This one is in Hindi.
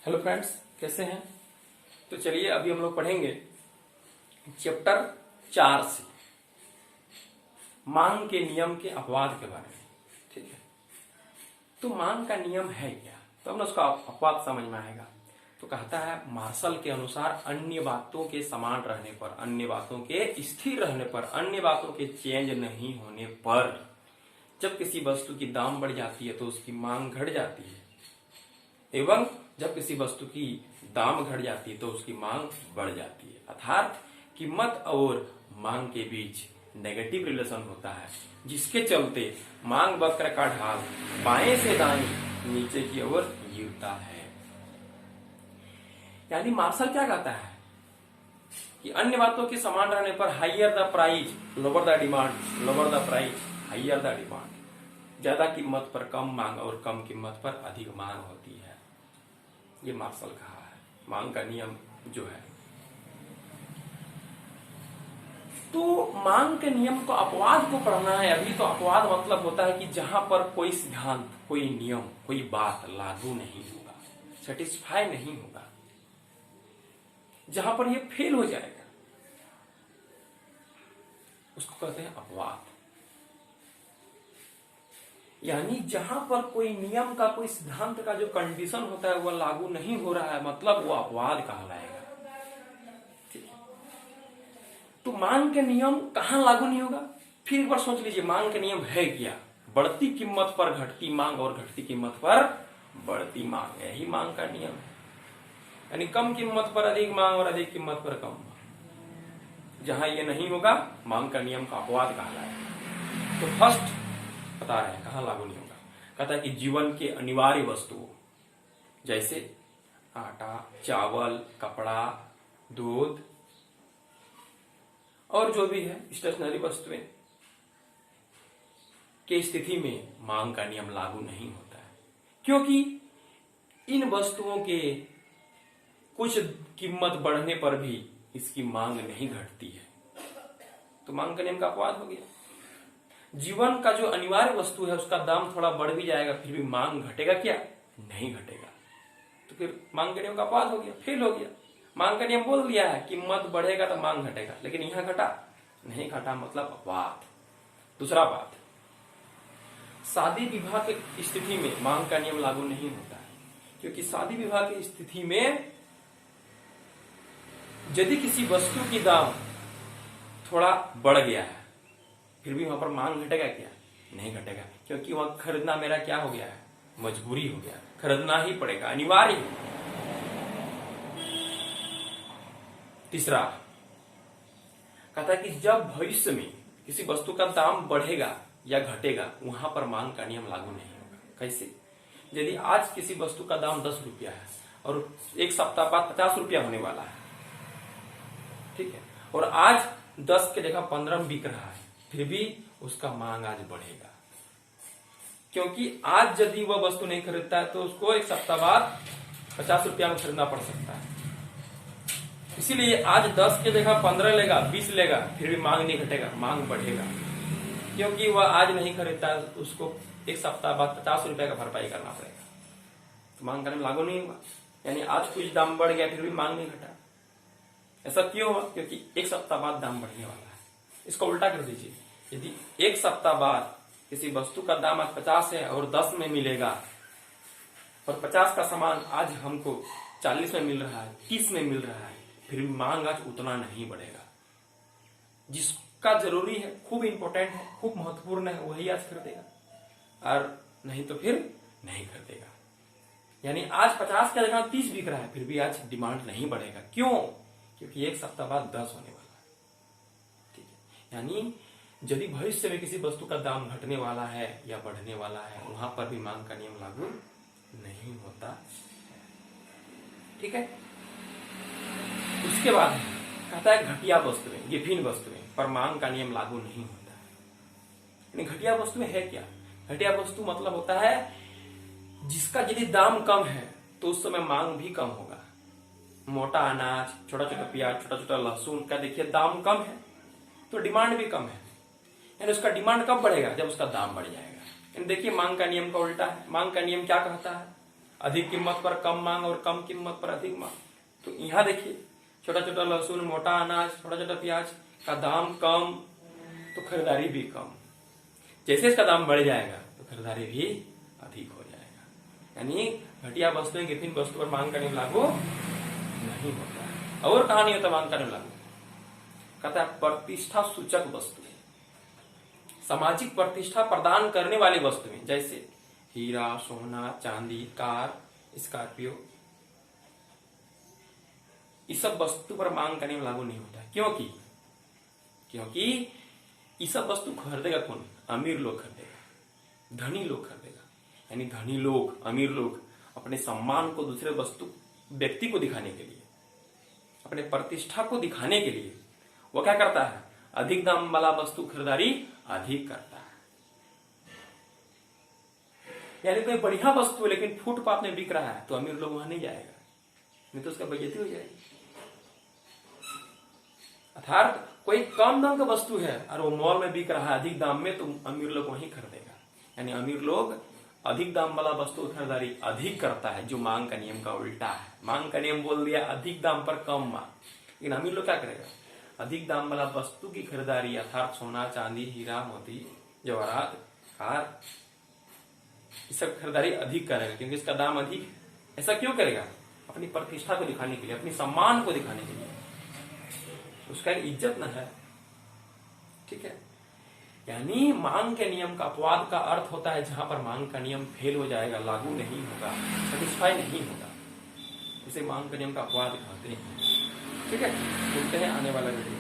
हेलो फ्रेंड्स, कैसे हैं। तो चलिए अभी हम लोग पढ़ेंगे चैप्टर 4 से मांग के नियम के अपवाद के बारे में। ठीक है, तो मांग का नियम है क्या, तो हमने उसका अपवाद समझ में आएगा। तो कहता है मार्शल के अनुसार अन्य बातों के समान रहने पर, अन्य बातों के स्थिर रहने पर, अन्य बातों के चेंज नहीं होने पर जब किसी वस्तु की दाम बढ़ जाती है तो उसकी मांग घट जाती है, एवं जब किसी वस्तु की दाम घट जाती है तो उसकी मांग बढ़ जाती है। अर्थात कीमत और मांग के बीच नेगेटिव रिलेशन होता है, जिसके चलते मांग वक्र का ढाल बाएं से दाएं नीचे की ओर गिरता है। यानी मार्शल क्या कहता है कि अन्य बातों के समान रहने पर higher the price lower the demand, lower the price higher the demand. ज्यादा कीमत पर कम मांग और कम कीमत पर अधिक मांग होती है। ये मार्शल कहा है मांग का नियम जो है। तो मांग के नियम को, अपवाद को पढ़ना है अभी। तो अपवाद मतलब होता है कि जहां पर कोई सिद्धांत, कोई नियम, कोई बात लागू नहीं होगा, सेटिस्फाई नहीं होगा, जहां पर ये फेल हो जाएगा, उसको कहते हैं अपवाद। यानी जहां पर कोई नियम का, कोई सिद्धांत का जो कंडीशन होता है वह लागू नहीं हो रहा है, मतलब वो अपवाद कहलाएगा। ठीक है, तो मांग के नियम कहां लागू नहीं होगा, फिर एक बार सोच लीजिए मांग के नियम है क्या। बढ़ती कीमत पर घटती मांग और घटती कीमत पर बढ़ती मांग, यही मांग का नियम है। यानी कम कीमत पर अधिक मांग और अधिक कीमत पर कम मांग, जहां ये नहीं होगा मांग का नियम का अपवाद कहलाएगा। तो फर्स्ट बता रहे हैं कहां लागू नहीं होगा। कहता है कि जीवन के अनिवार्य वस्तुओं जैसे आटा, चावल, कपड़ा, दूध और जो भी है स्टेशनरी वस्तुएं की स्थिति में मांग का नियम लागू नहीं होता है, क्योंकि इन वस्तुओं के कुछ कीमत बढ़ने पर भी इसकी मांग नहीं घटती है। तो मांग का नियम का अपवाद हो गया। जीवन का जो अनिवार्य वस्तु है उसका दाम थोड़ा बढ़ भी जाएगा, फिर भी मांग घटेगा क्या, नहीं घटेगा। तो फिर मांग के नियम का अपवाद हो गया, फेल हो गया। मांग का नियम बोल दिया है कीमत बढ़ेगा तो मांग घटेगा, लेकिन यहां घटा नहीं, घटा मतलब अपवाद। दूसरा बात, शादी विवाह की स्थिति में मांग का नियम लागू नहीं होता है, क्योंकि शादी विवाह की स्थिति में यदि किसी वस्तु की दाम थोड़ा बढ़ गया है फिर भी वहां पर मांग घटेगा क्या, नहीं घटेगा, क्योंकि वहां खरीदना मेरा क्या हो गया है, मजबूरी हो गया, खरीदना ही पड़ेगा, अनिवार्य। तीसरा कहता है कि जब भविष्य में किसी वस्तु का दाम बढ़ेगा या घटेगा वहां पर मांग का नियम लागू नहीं होगा। कैसे, यदि आज किसी वस्तु का दाम 10 रुपया है और एक सप्ताह बाद 50 रुपया होने वाला है, ठीक है, और आज 10 के जगह 15 बिक रहा है, फिर भी उसका मांग आज बढ़ेगा, क्योंकि आज यदि वह वस्तु नहीं खरीदता है तो उसको एक सप्ताह बाद 50 रुपया में खरीदना पड़ सकता है। इसीलिए आज 10 के जगह 15 लेगा, 20 लेगा, फिर भी मांग नहीं घटेगा, मांग बढ़ेगा, क्योंकि वह आज नहीं खरीदता है, उसको एक सप्ताह बाद 50 रुपया का भरपाई करना पड़ेगा। तो मांग का नियम लागू नहीं हुआ। यानी आज कुछ दाम बढ़ गया फिर भी मांग नहीं घटा। ऐसा क्यों हुआ, क्योंकि एक सप्ताह बाद दाम बढ़ने वाला है। इसको उल्टा कर दीजिए, यदि एक सप्ताह बाद किसी वस्तु का दाम आज 50 है और 10 में मिलेगा, और 50 का सामान आज हमको 40 में मिल रहा है, 30 में मिल रहा है, फिर भी मांग आज उतना नहीं बढ़ेगा। जिसका जरूरी है, खूब इंपॉर्टेंट है, खूब महत्वपूर्ण है, वही आज खरीदेगा, और नहीं तो फिर नहीं खरीदेगा। यानी आज 50 की जगह 30 बिक रहा है, फिर भी आज डिमांड नहीं बढ़ेगा। क्यों, क्योंकि एक सप्ताह बाद 10 होने वाला है। ठीक है, यानी यदि भविष्य में किसी वस्तु का दाम घटने वाला है या बढ़ने वाला है, वहां पर भी मांग का नियम लागू नहीं होता। ठीक है, उसके बाद कहता है घटिया वस्तुएं, गिफिन वस्तुएं पर मांग का नियम लागू नहीं होता है। घटिया वस्तुएं है क्या, घटिया वस्तु मतलब होता है जिसका यदि दाम कम है तो उस समय मांग भी कम होगा। मोटा अनाज, छोटा छोटा प्याज, छोटा छोटा लहसुन का देखिए दाम कम है तो डिमांड भी कम है, यानी उसका डिमांड कब बढ़ेगा, जब उसका दाम बढ़ जाएगा। देखिए मांग का नियम का उल्टा है। मांग का नियम क्या कहता है, अधिक कीमत पर कम मांग और कम कीमत पर अधिक मांग। तो यहाँ देखिए छोटा छोटा लहसुन, मोटा अनाज, छोटा छोटा प्याज का दाम कम तो खरीदारी भी कम। जैसे इसका दाम बढ़ जाएगा तो खरीदारी भी अधिक हो जाएगा। यानी घटिया वस्तुएं विभिन्न वस्तु पर मांग करने लागू नहीं होता है। और कहा नहीं होता मांग करने लागू? कहता है प्रतिष्ठा सूचक वस्तु, सामाजिक प्रतिष्ठा प्रदान करने वाली वस्तुएं जैसे हीरा, सोना, चांदी, कार, स्कॉर्पियो, इस सब वस्तु पर मांग करने में लागू नहीं होता है। क्योंकि ये सब वस्तु खरीदेगा कौन? अमीर लोग खरीदेगा, धनी लोग खरीदेगा। यानी धनी लोग, अमीर लोग अपने सम्मान को दूसरे व्यक्ति को दिखाने के लिए, अपने प्रतिष्ठा को दिखाने के लिए वो क्या करता है? अधिक दाम वाला वस्तु खरीदारी अधिक करता है। यानी कोई बढ़िया वस्तु है लेकिन फुटपाथ में बिक रहा है तो अमीर लोग वहां नहीं जाएगा, नहीं तो उसका बेइज्जती हो जाएगी। अर्थात कोई कम दाम का वस्तु है और वो मॉल में बिक रहा है अधिक दाम में, तो अमीर लोग वहीं खरीदेगा। यानी अमीर लोग अधिक दाम वाला वस्तु खरीदारी अधिक करता है, जो मांग का नियम का उल्टा है। मांग का नियम बोल दिया अधिक दाम पर कम मांग, लेकिन अमीर लोग क्या करेगा? अधिक दाम वाला वस्तु की खरीदारी अर्थात सोना, चांदी, हीरा, मोती, जवाहरात, कार, इस सब खरीदारी अधिक करेगा क्योंकि इसका दाम अधिक है। ऐसा क्यों करेगा? अपनी प्रतिष्ठा को दिखाने के लिए, अपनी सम्मान को दिखाने के लिए। उसका एक इज्जत न है, ठीक है। यानी मांग के नियम का अपवाद का अर्थ होता है जहां पर मांग का नियम फेल हो जाएगा, लागू नहीं होगा, सेटिस्फाई नहीं होगा, इसे मांग के नियम का अपवाद कहते हैं। ठीक है, मिलते हैं आने वाला वीडियो।